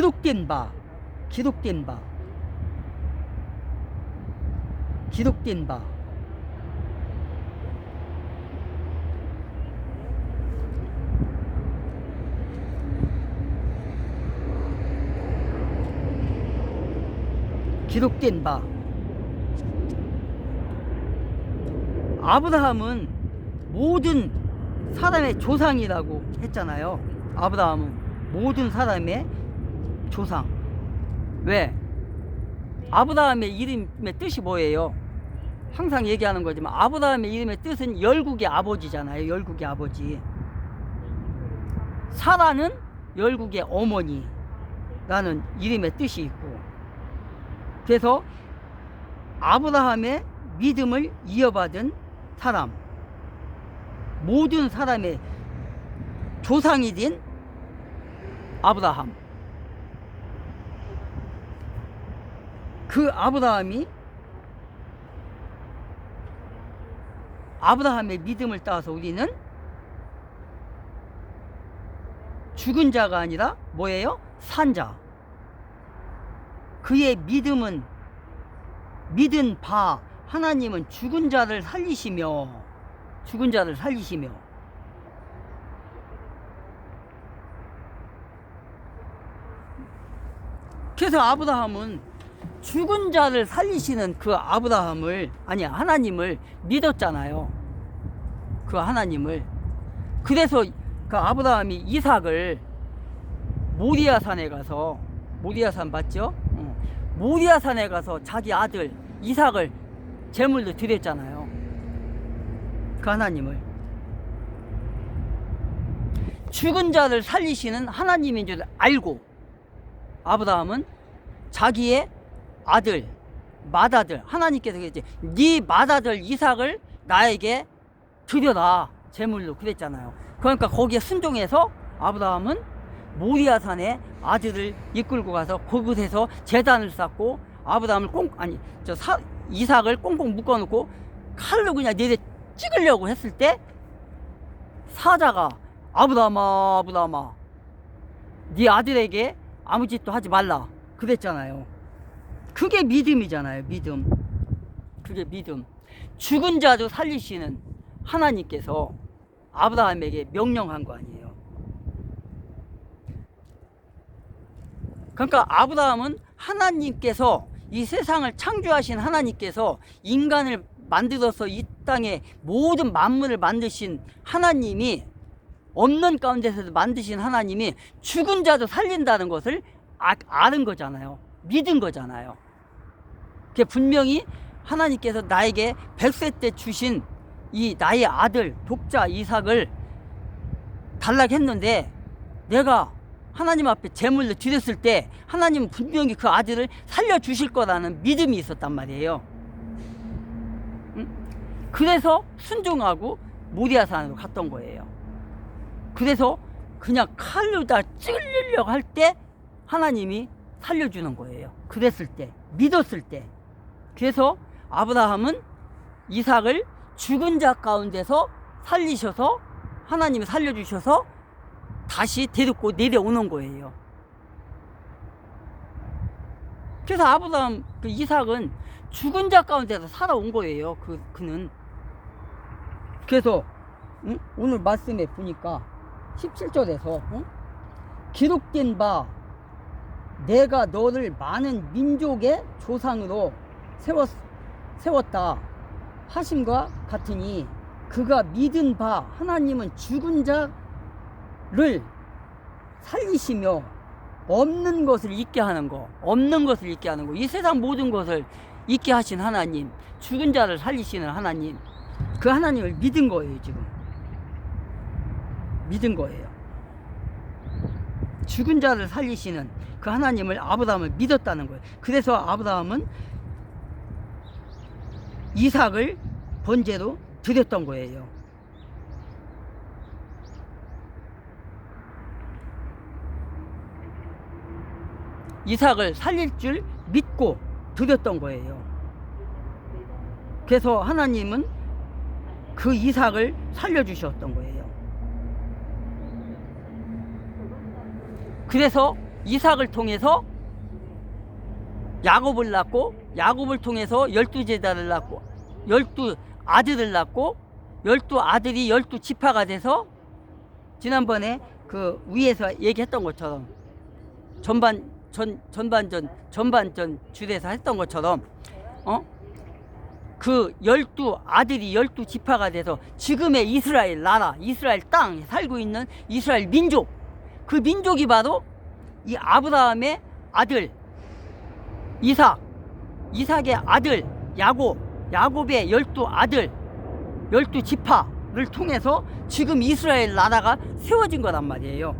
기록된 바, 기록된 바, 기록된 바. 기록된 바. 아브라함은 모든 사람의 조상이라고 했잖아요. 아브라함은 모든 사람의 조상. 왜? 아브라함의 이름의 뜻이 뭐예요? 항상 얘기하는 거지만 아브라함의 이름의 뜻은 열국의 아버지잖아요. 열국의 아버지. 사라는 열국의 어머니라는 이름의 뜻이 있고, 그래서 아브라함의 믿음을 이어받은 사람, 모든 사람의 조상이 된 아브라함. 그 아브라함의 믿음을 따라서 우리는 죽은 자가 아니라 뭐예요? 산 자. 그의 믿음은 믿은 바 하나님은 죽은 자를 살리시며, 죽은 자를 살리시며. 그래서 아브라함은 죽은 자를 살리시는 그 아브라함을, 아니 하나님을 믿었잖아요. 그 하나님을. 그래서 그 아브라함이 이삭을 모리아산에 가서, 모리아산 맞죠? 모리아산에 가서 자기 아들 이삭을 제물로 드렸잖아요. 그 하나님을. 죽은 자를 살리시는 하나님인 줄 알고 아브라함은 자기의 아들, 맏아들, 하나님께서 그랬지, 네 맏아들 이삭을 나에게 드려라 제물로 그랬잖아요. 그러니까 거기에 순종해서 아브라함은 모리아산에 아들을 이끌고 가서 그곳에서 제단을 쌓고 아브라함을 이삭을 꽁꽁 묶어놓고 칼로 그냥 내려 찍으려고 했을 때 사자가 아브라함아, 아브라함아, 네 아들에게 아무 짓도 하지 말라 그랬잖아요. 그게 믿음이잖아요. 믿음. 그게 믿음. 죽은 자도 살리시는 하나님께서 아브라함에게 명령한 거 아니에요. 그러니까 아브라함은 하나님께서, 이 세상을 창조하신 하나님께서 인간을 만들어서 이 땅에 모든 만물을 만드신 하나님이, 없는 가운데서도 만드신 하나님이 죽은 자도 살린다는 것을 아는 거잖아요. 믿은 거잖아요. 그게 분명히 하나님께서 나에게 100세 때 주신 이 나의 아들 독자 이삭을 달라고 했는데 내가 하나님 앞에 제물로 드렸을 때 하나님은 분명히 그 아들을 살려주실 거라는 믿음이 있었단 말이에요. 그래서 순종하고 모리아산으로 갔던 거예요. 그래서 그냥 칼로 다 찔리려고 할 때 하나님이 살려주는 거예요. 그랬을 때, 믿었을 때. 그래서 아브라함은 이삭을 죽은 자 가운데서 살리셔서, 하나님이 살려주셔서 다시 데리고 내려오는 거예요. 그래서 아브라함, 그 이삭은 죽은 자 가운데서 살아온 거예요. 그는. 그래서 오늘 말씀에 보니까 17절에서 기록된 바 내가 너를 많은 민족의 조상으로 세웠다 하심과 같으니 그가 믿은 바 하나님은 죽은 자를 살리시며 없는 것을 있게 하는 거, 없는 것을 있게 하는 거, 이 세상 모든 것을 있게 하신 하나님, 죽은 자를 살리시는 하나님, 그 하나님을 믿은 거예요. 지금 믿은 거예요. 죽은 자를 살리시는 그 하나님을, 아브라함을 믿었다는 거예요. 그래서 아브라함은 이삭을 번제로 드렸던 거예요. 이삭을 살릴 줄 믿고 드렸던 거예요. 그래서 하나님은 그 이삭을 살려주셨던 거예요. 그래서 이삭을 통해서 야곱을 낳고, 야곱을 통해서 12제자를 낳고, 12아들을 낳고, 12아들이 12지파가 돼서 지난번에 그 위에서 얘기했던 것처럼 전반전 줄에서 했던 것처럼 그 12아들이 12지파가 돼서 지금의 이스라엘 나라, 이스라엘 땅에 살고 있는 이스라엘 민족, 그 민족이 바로 이 아브라함의 아들 이삭의 아들 야곱의 12아들 12지파를 통해서 지금 이스라엘 나라가 세워진 거란 말이에요.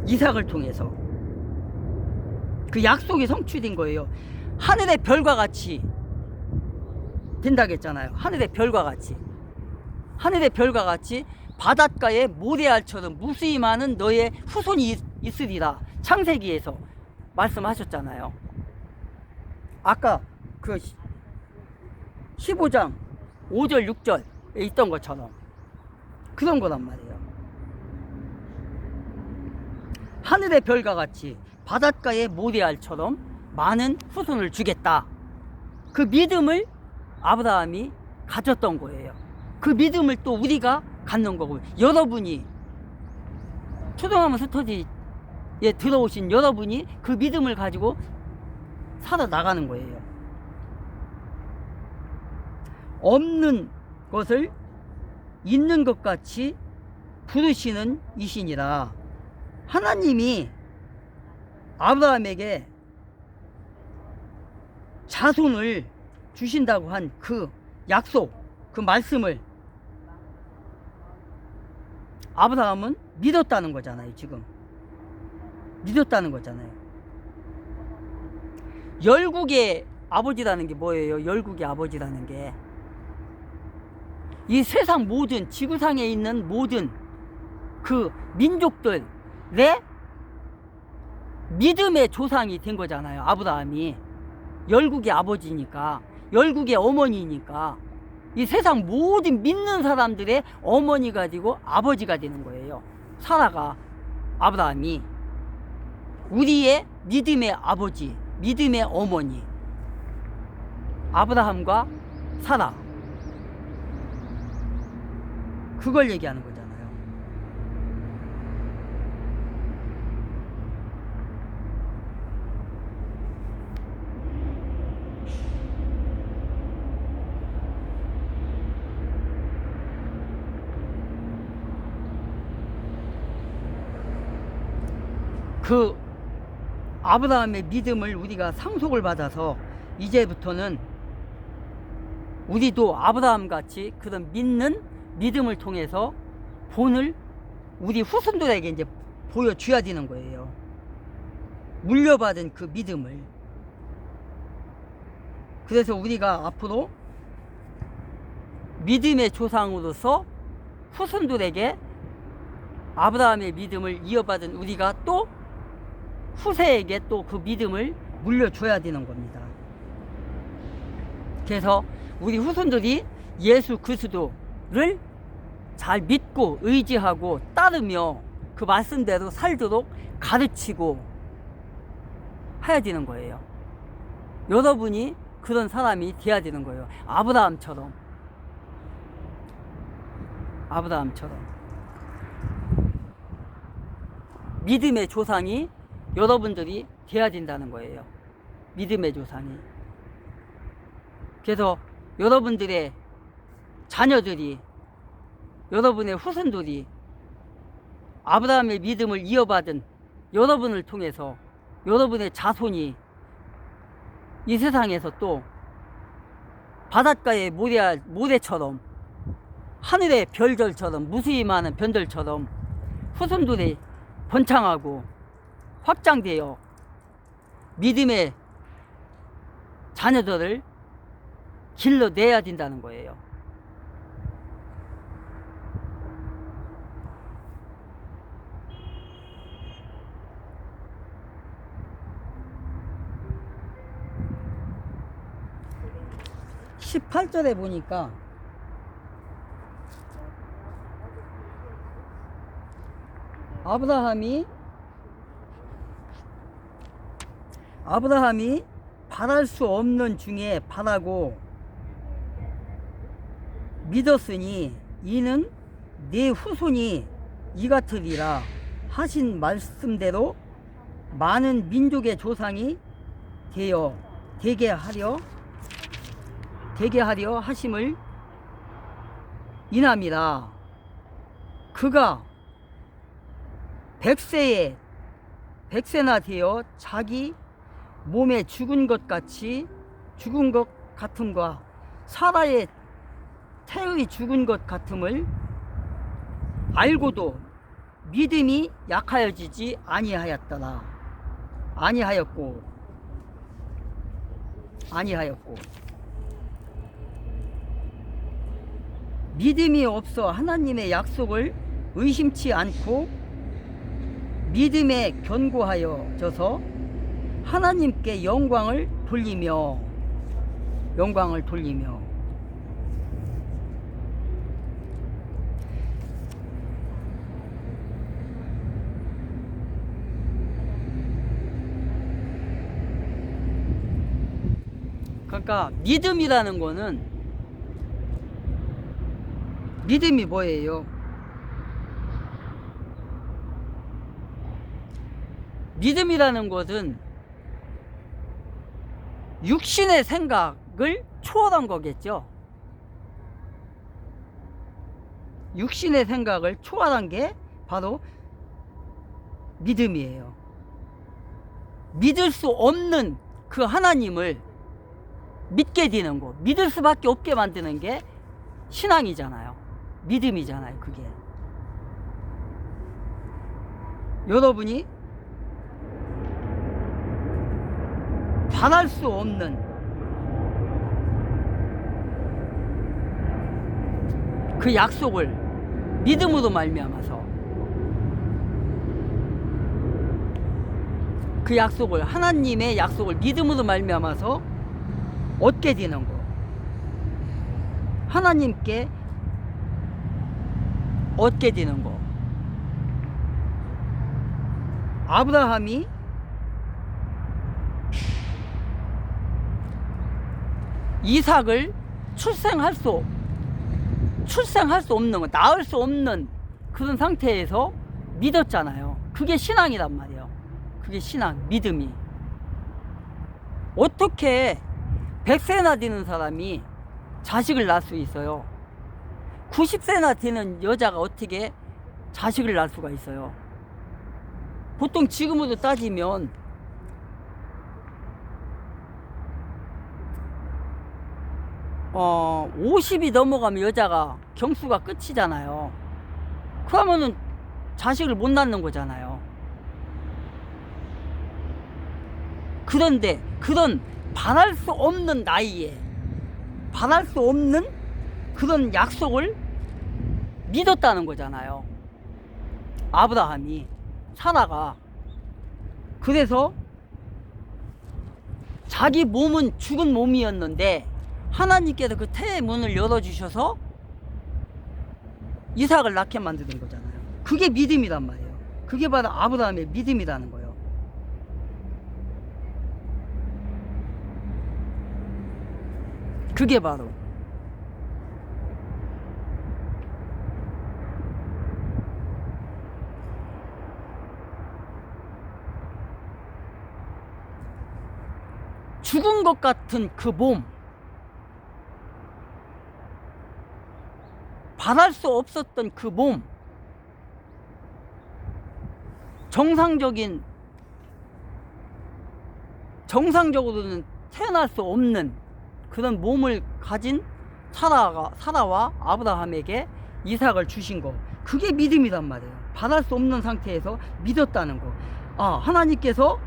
이삭을 통해서 그 약속이 성취된 거예요. 하늘의 별과 같이 된다고 했잖아요. 하늘의 별과 같이 바닷가에 모래알처럼 무수히 많은 너의 후손이 있으리라. 창세기에서 말씀하셨잖아요. 아까 그 15장 5절 6절에 있던 것처럼 그런 거란 말이에요. 하늘의 별과 같이 바닷가의 모래알처럼 많은 후손을 주겠다. 그 믿음을 아브라함이 가졌던 거예요. 그 믿음을 또 우리가 갖는 거고, 여러분이 초등학교 스터디에 들어오신 여러분이 그 믿음을 가지고 살아나가는 거예요. 없는 것을 있는 것 같이 부르시는 이신이라. 하나님이 아브라함에게 자손을 주신다고 한 그 약속, 그 말씀을 아브라함은 믿었다는 거잖아요. 지금 믿었다는 거잖아요. 열국의 아버지라는 게 뭐예요? 열국의 아버지라는 게 이 세상 모든, 지구상에 있는 모든 그 민족들의 믿음의 조상이 된 거잖아요. 아브라함이 열국의 아버지니까, 열국의 어머니니까 이 세상 모든 믿는 사람들의 어머니가 되고 아버지가 되는 거예요. 사라가, 아브라함이 우리의 믿음의 아버지, 믿음의 어머니, 아브라함과 사라, 그걸 얘기하는 거잖아요. 그 아브라함의 믿음을 우리가 상속을 받아서 이제부터는 우리도 아브라함 같이 그런 믿음을 통해서 본을 우리 후손들에게 이제 보여줘야 되는 거예요. 물려받은 그 믿음을. 그래서 우리가 앞으로 믿음의 조상으로서 후손들에게 아브라함의 믿음을 이어받은 우리가 또 후세에게 또 그 믿음을 물려줘야 되는 겁니다. 그래서 우리 후손들이 예수 그리스도를 잘 믿고 의지하고 따르며 그 말씀대로 살도록 가르치고 해야 되는 거예요. 여러분이 그런 사람이 돼야 되는 거예요. 아브라함처럼 믿음의 조상이 여러분들이 돼야 된다는 거예요. 믿음의 조상이. 그래서 여러분들의 자녀들이, 여러분의 후손들이 아브라함의 믿음을 이어받은 여러분을 통해서 여러분의 자손이 이 세상에서 또 바닷가의 모래처럼, 하늘의 별들처럼, 무수히 많은 별들처럼 후손들이 번창하고 확장되어 믿음의 자녀들을 길러내야 된다는 거예요. (18절에) 보니까 아브라함이 아브라함이 바랄 수 없는 중에 바라고 믿었으니 이는 네 후손이 이 같으리라 하신 말씀대로 많은 민족의 조상이 되게 하려 하심을 인함이라. 그가 100세나 되어 자기 몸에 죽은 것 같음과 사라의 태의 죽은 것 같음을 알고도 믿음이 약하여지지 아니하였고 믿음이 없어 하나님의 약속을 의심치 않고 믿음에 견고하여져서 하나님께 영광을 돌리며 그러니까 믿음이라는 거는 믿음이 뭐예요? 믿음이라는 것은 육신의 생각을 초월한 거겠죠. 육신의 생각을 초월한 게 바로 믿음이에요. 믿을 수 없는 그 하나님을 믿게 되는 거, 믿을 수밖에 없게 만드는 게 신앙이잖아요. 믿음이잖아요. 그게 여러분이 바랄 수 없는 그 약속을 믿음으로 말미암아서 그 약속을, 하나님의 약속을 믿음으로 말미암아서 얻게 되는 거, 하나님께 얻게 되는 거. 아브라함이 이삭을 출생할 수 없는 거, 낳을 수 없는 그런 상태에서 믿었잖아요. 그게 신앙이란 말이에요. 그게 신앙, 믿음이. 어떻게 100세나 되는 사람이 자식을 낳을 수 있어요? 90세나 되는 여자가 어떻게 자식을 낳을 수가 있어요? 보통 지금으로 따지면 50이 넘어가면 여자가 경수가 끝이잖아요. 그러면은 자식을 못 낳는 거잖아요. 그런데 그런 바랄 수 없는 나이에 바랄 수 없는 그런 약속을 믿었다는 거잖아요. 아브라함이, 사라가. 그래서 자기 몸은 죽은 몸이었는데 하나님께서 그 태의 문을 열어주셔서 이삭을 낳게 만드는 거잖아요. 그게 믿음이란 말이에요. 그게 바로 아브라함의 믿음이라는 거예요. 그게 바로 죽은 것 같은 그 몸, 바랄 수 없었던 그 몸, 정상적으로는 태어날 수 없는 그런 몸을 가진 사라와 아브라함에게 이삭을 주신 거, 그게 믿음이란 말이에요. 바랄 수 없는 상태에서 믿었다는 거. 하나님께서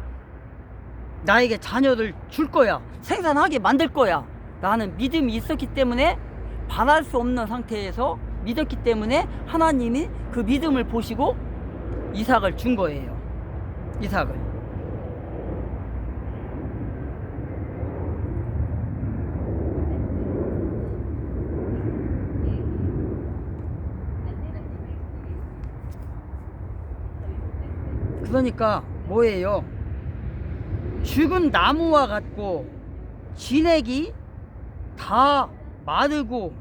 나에게 자녀를 줄 거야, 생산하게 만들 거야 라는 믿음이 있었기 때문에, 바랄 수 없는 상태에서 믿었기 때문에 하나님이 그 믿음을 보시고 이삭을 준 거예요. 이삭을. 그러니까 뭐예요? 죽은 나무와 같고 진액이 다 마르고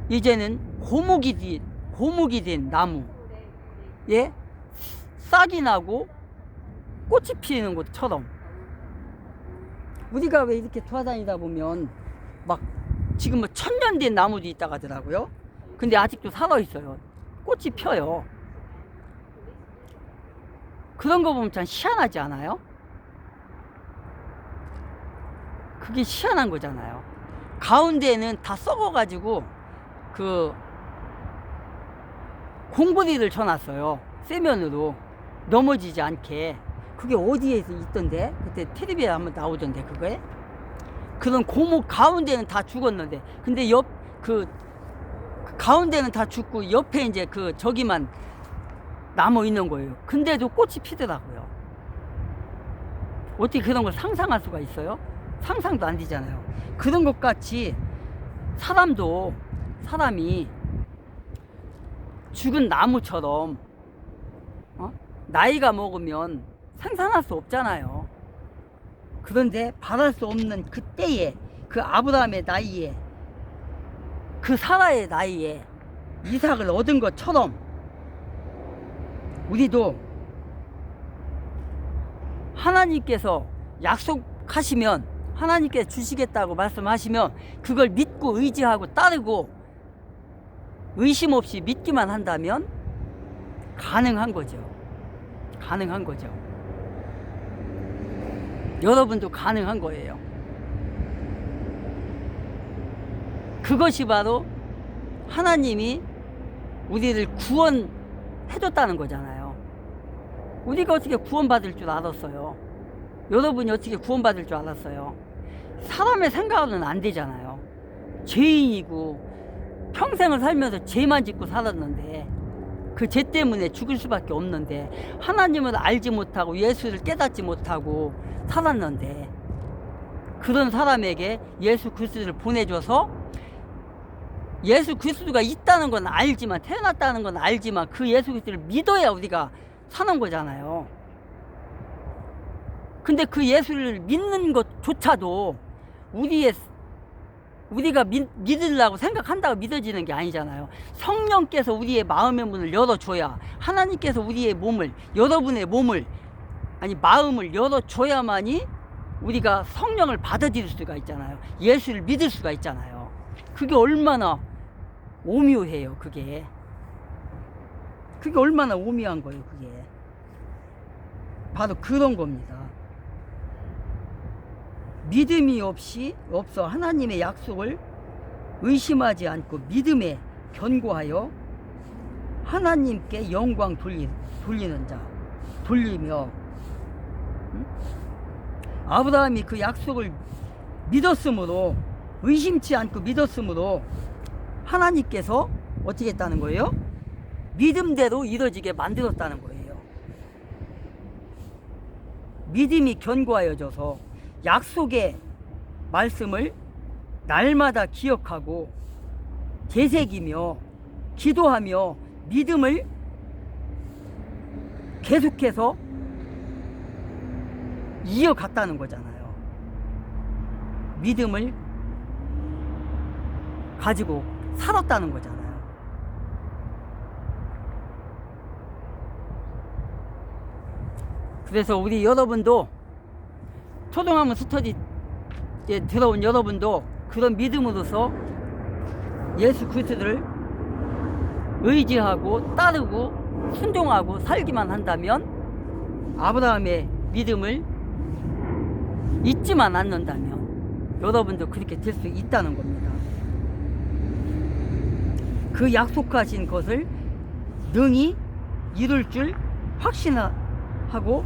이제는 고목이 된 나무, 예, 싹이 나고 꽃이 피는 것처럼 우리가 왜 이렇게 돌아다니다 보면 막 지금 뭐 1000년 된 나무도 있다고 하더라고요. 근데 아직도 살아 있어요. 꽃이 펴요. 그런 거 보면 참 희한하지 않아요? 그게 희한한 거잖아요. 가운데는 다 썩어가지고 그 공부리를 쳐놨어요. 쇠면으로 넘어지지 않게. 그게 어디에서 있던데? 그때 텔레비에 한번 나오던데 그거에? 그런 고목 가운데는 다 죽었는데, 근데 그 가운데는 다 죽고 옆에 이제 그 저기만 남아 있는 거예요. 근데도 꽃이 피더라고요. 어떻게 그런 걸 상상할 수가 있어요? 상상도 안 되잖아요. 그런 것 같이 사람이 죽은 나무처럼 나이가 먹으면 생산할 수 없잖아요. 그런데 바랄 수 없는 그때에 그 아브라함의 나이에 그 사라의 나이에 이삭을 얻은 것처럼 우리도 하나님께서 약속하시면, 하나님께서 주시겠다고 말씀하시면 그걸 믿고 의지하고 따르고 의심 없이 믿기만 한다면 가능한 거죠. 가능한 거죠. 여러분도 가능한 거예요. 그것이 바로 하나님이 우리를 구원해줬다는 거잖아요. 우리가 어떻게 구원받을 줄 알았어요? 여러분이 어떻게 구원받을 줄 알았어요? 사람의 생각으로는 안 되잖아요. 죄인이고 평생을 살면서 죄만 짓고 살았는데 그 죄 때문에 죽을 수밖에 없는데 하나님을 알지 못하고 예수를 깨닫지 못하고 살았는데 그런 사람에게 예수 그리스도를 보내줘서 예수 그리스도가 있다는 건 알지만, 태어났다는 건 알지만 그 예수 그리스도를 믿어야 우리가 사는 거잖아요. 근데 그 예수를 믿는 것조차도 우리가 믿으려고 생각한다고 믿어지는 게 아니잖아요. 성령께서 우리의 마음의 문을 열어줘야, 하나님께서 우리의 몸을, 여러분의 몸을, 아니 마음을 열어줘야만이 우리가 성령을 받아들일 수가 있잖아요. 예수를 믿을 수가 있잖아요. 그게 얼마나 오묘해요. 그게 얼마나 오묘한 거예요. 그게 바로 그런 겁니다. 믿음이 없어 하나님의 약속을 의심하지 않고 믿음에 견고하여 하나님께 영광 돌리는 자, 돌리며, 아브라함이 그 약속을 믿었으므로, 의심치 않고 믿었으므로 하나님께서 어떻게 했다는 거예요? 믿음대로 이루어지게 만들었다는 거예요. 믿음이 견고하여져서 약속의 말씀을 날마다 기억하고 되새기며 기도하며 믿음을 계속해서 이어갔다는 거잖아요. 믿음을 가지고 살았다는 거잖아요. 그래서 우리 여러분도 초등학문 스터디에 들어온 여러분도 그런 믿음으로서 예수 그리스도를 의지하고 따르고 순종하고 살기만 한다면, 아브라함의 믿음을 잊지만 않는다면 여러분도 그렇게 될 수 있다는 겁니다. 그 약속하신 것을 능히 이룰 줄 확신하고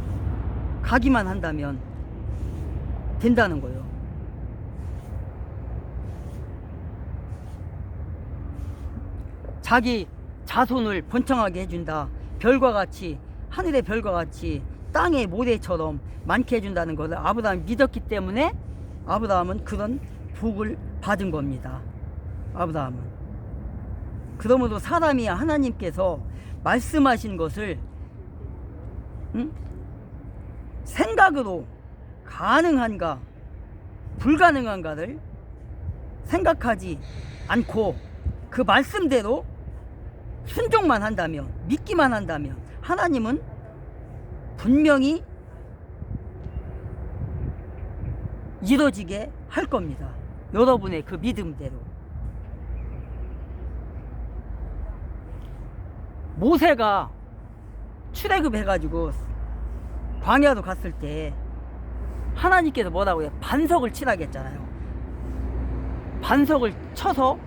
가기만 한다면 된다는 거예요. 자기 자손을 번창하게 해준다. 별과 같이, 하늘의 별과 같이 땅의 모래처럼 많게 해준다는 것을 아브라함이 믿었기 때문에 아브라함은 그런 복을 받은 겁니다. 아브라함은. 그러므로 사람이 하나님께서 말씀하신 것을 생각으로 가능한가 불가능한가를 생각하지 않고 그 말씀대로 순종만 한다면, 믿기만 한다면 하나님은 분명히 이루어지게 할 겁니다. 여러분의 그 믿음대로. 모세가 출애굽해가지고 광야로 갔을 때 하나님께서 뭐라고 해요? 반석을 치라고 했잖아요. 반석을 쳐서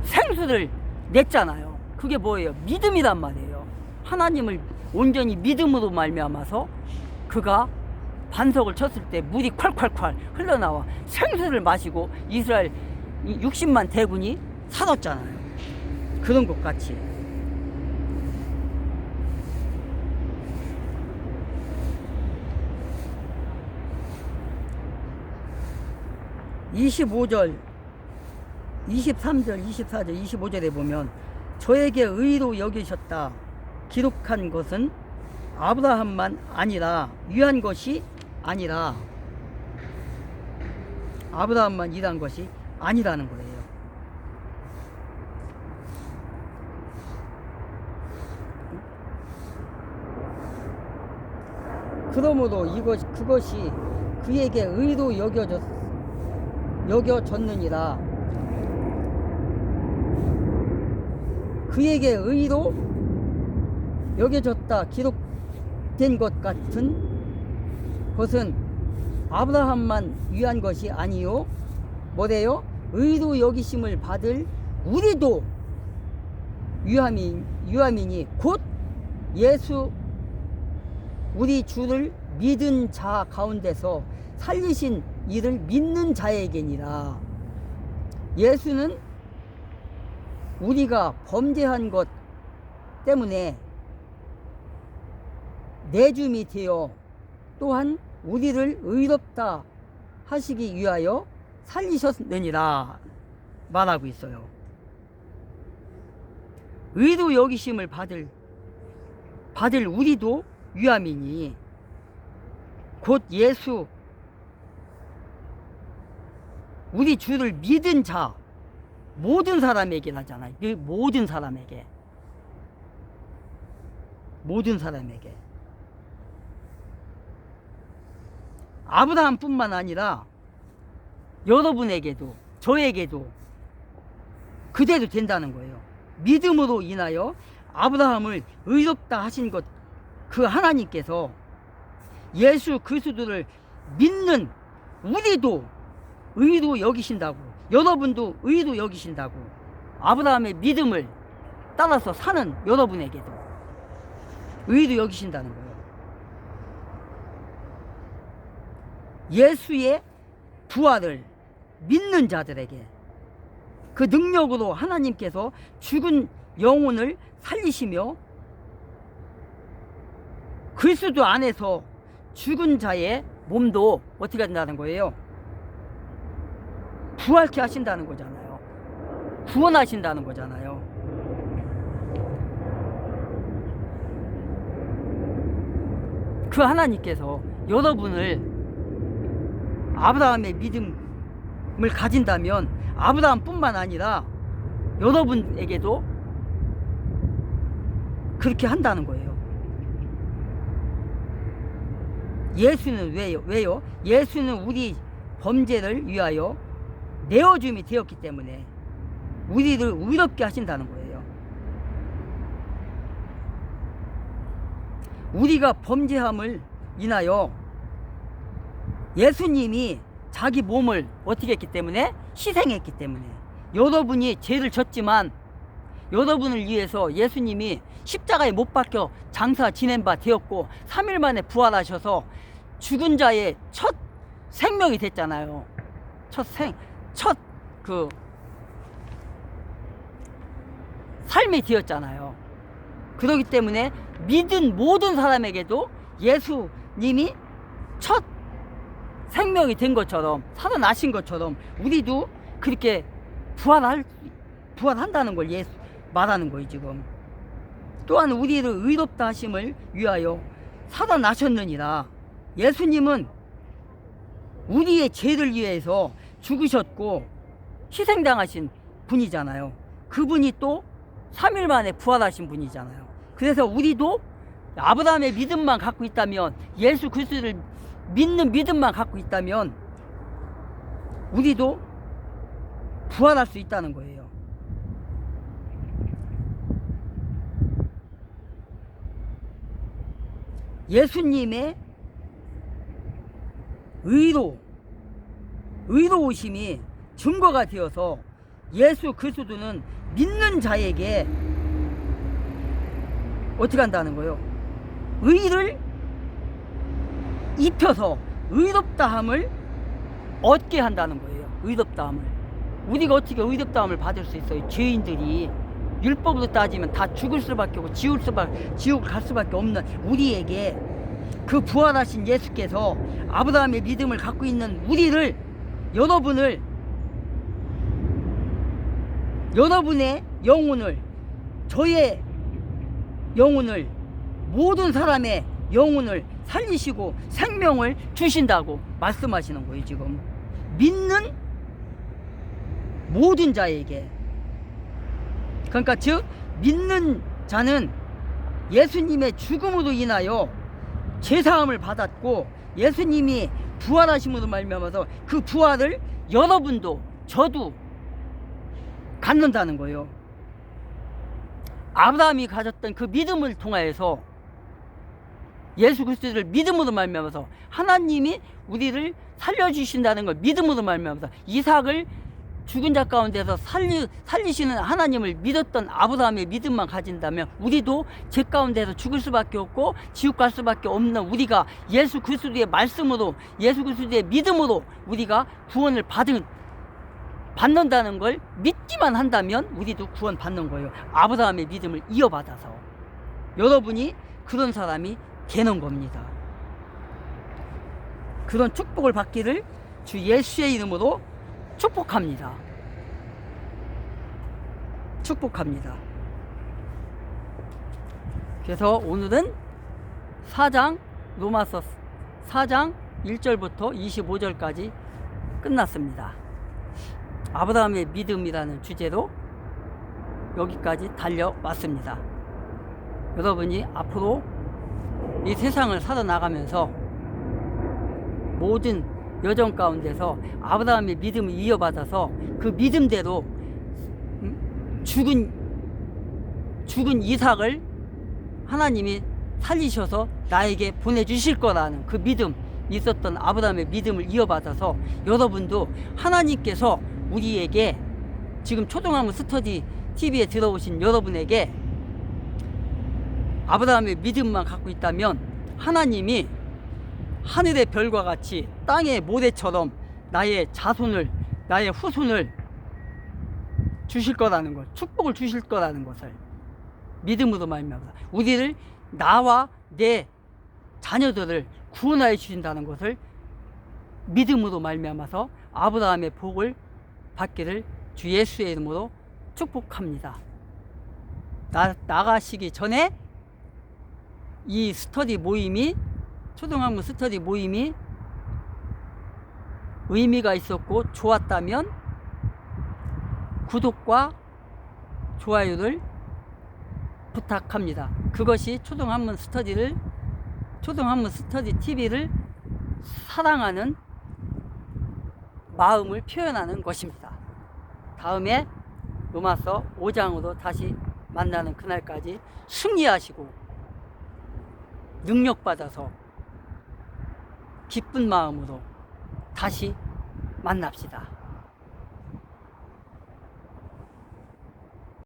생수를 냈잖아요. 그게 뭐예요? 믿음이란 말이에요. 하나님을 온전히 믿음으로 말미암아서 그가 반석을 쳤을 때 물이 콸콸콸 흘러나와 생수를 마시고 이스라엘 60만 대군이 살았잖아요. 그런 것 같이 (25절) 23절, 24절, 25절에 보면 저에게 의로 여기셨다 기록한 것은 아브라함만 아니라 위한 것이 아니라 아브라함만 일한 것이 아니라는 거예요. 그러므로 그것이 그에게 의로 여겨졌느니라. 그에게 의로 여겨졌다 기록된 것 같은 것은 아브라함만 위한 것이 아니요 뭐래요? 의로 여기심을 받을 우리도 유함이니 곧 예수 우리 주를 믿은 자 가운데서 살리신 이를 믿는 자에게니라. 예수는 우리가 범죄한 것 때문에 내줌이 되어 또한 우리를 의롭다 하시기 위하여 살리셨느니라 말하고 있어요. 의로 여기심을 받을 우리도 유함이니 곧 예수 우리 주를 믿은 자 모든 사람에게 하잖아요. 모든 사람에게 아브라함뿐만 아니라 여러분에게도 저에게도 그대로 된다는 거예요. 믿음으로 인하여 아브라함을 의롭다 하신 것 그 하나님께서 예수 그리스도를 믿는 우리도 의로 여기신다고, 여러분도 의로 여기신다고, 아브라함의 믿음을 따라서 사는 여러분에게도 의로 여기신다는 거예요. 예수의 부활을 믿는 자들에게 그 능력으로 하나님께서 죽은 영혼을 살리시며 그리스도 안에서 죽은 자의 몸도 어떻게 한다는 거예요? 부활케 하신다는 거잖아요. 구원하신다는 거잖아요. 그 하나님께서 여러분을 아브라함의 믿음을 가진다면 아브라함뿐만 아니라 여러분에게도 그렇게 한다는 거예요. 예수는 왜요? 예수는 우리 범죄를 위하여 내어줌이 되었기 때문에 우리를 의롭게 하신다는 거예요. 우리가 범죄함을 인하여 예수님이 자기 몸을 어떻게 했기 때문에? 희생했기 때문에. 여러분이 죄를 졌지만 여러분을 위해서 예수님이 십자가에 못 박혀 장사 지낸 바 되었고 3일 만에 부활하셔서 죽은 자의 첫 생명이 됐잖아요. 첫 삶이 되었잖아요. 그렇기 때문에 믿은 모든 사람에게도 예수님이 첫 생명이 된 것처럼, 살아나신 것처럼 우리도 그렇게 부활한다는 걸 말하는 거예요. 지금 또한 우리를 의롭다 하심을 위하여 살아나셨느니라. 예수님은 우리의 죄를 위해서 죽으셨고 희생당하신 분이잖아요. 그분이 또 3일 만에 부활하신 분이잖아요. 그래서 우리도 아브라함의 믿음만 갖고 있다면, 예수 그리스도를 믿는 믿음만 갖고 있다면 우리도 부활할 수 있다는 거예요. 예수님의 의로우심이 증거가 되어서 예수 그리스도는 믿는 자에게 어떻게 한다는 거예요? 의를 입혀서 의롭다함을 얻게 한다는 거예요. 의롭다함을. 우리가 어떻게 의롭다함을 받을 수 있어요? 죄인들이 율법으로 따지면 다 죽을 수밖에 없고 지옥 갈 수밖에 없는 우리에게 그 부활하신 예수께서 아브라함의 믿음을 갖고 있는 우리를, 여러분의 영혼을, 저의 영혼을, 모든 사람의 영혼을 살리시고 생명을 주신다고 말씀하시는 거예요. 지금 믿는 모든 자에게. 그러니까 즉 믿는 자는 예수님의 죽음으로 인하여 죄사함을 받았고, 예수님이 부활하심으로 말미암아서 그 부활을 여러분도 저도 갖는다는 거예요. 아브라함이 가졌던 그 믿음을 통하여서, 예수 그리스도를 믿음으로 말미암아서 하나님이 우리를 살려주신다는 걸 믿음으로 말미암아서, 이삭을 죽은 자 가운데서 살리시는 하나님을 믿었던 아브라함의 믿음만 가진다면 우리도 죄 가운데서 죽을 수밖에 없고 지옥 갈 수밖에 없는 우리가 예수 그리스도의 말씀으로, 예수 그리스도의 믿음으로 우리가 구원을 받는다는 걸 믿기만 한다면 우리도 구원 받는 거예요. 아브라함의 믿음을 이어받아서 여러분이 그런 사람이 되는 겁니다. 그런 축복을 받기를 주 예수의 이름으로 축복합니다. 그래서 오늘은 로마서 4장 1절부터 25절까지 끝났습니다. 아브라함의 믿음이라는 주제로 여기까지 달려왔습니다. 여러분이 앞으로 이 세상을 살아나가면서 모든 여정 가운데서 아브라함의 믿음을 이어받아서 그 믿음대로 죽은 이삭을 하나님이 살리셔서 나에게 보내주실 거라는 그 믿음, 있었던 아브라함의 믿음을 이어받아서 여러분도 하나님께서 우리에게, 지금 초등학문 스터디 TV에 들어오신 여러분에게 아브라함의 믿음만 갖고 있다면 하나님이 하늘의 별과 같이 땅의 모래처럼 나의 자손을, 나의 후손을 주실 거라는 것, 축복을 주실 거라는 것을 믿음으로 말미암아 우리를, 나와 내 자녀들을 구원하여 주신다는 것을 믿음으로 말미암아서 아브라함의 복을 받기를 주 예수의 이름으로 축복합니다. 나가시기 전에 이 스터디 모임이, 초등학문 스터디 모임이 의미가 있었고 좋았다면 구독과 좋아요를 부탁합니다. 그것이 초등학문 스터디 TV를 사랑하는 마음을 표현하는 것입니다. 다음에 로마서 5장으로 다시 만나는 그날까지 승리하시고 능력받아서 기쁜 마음으로 다시 만납시다.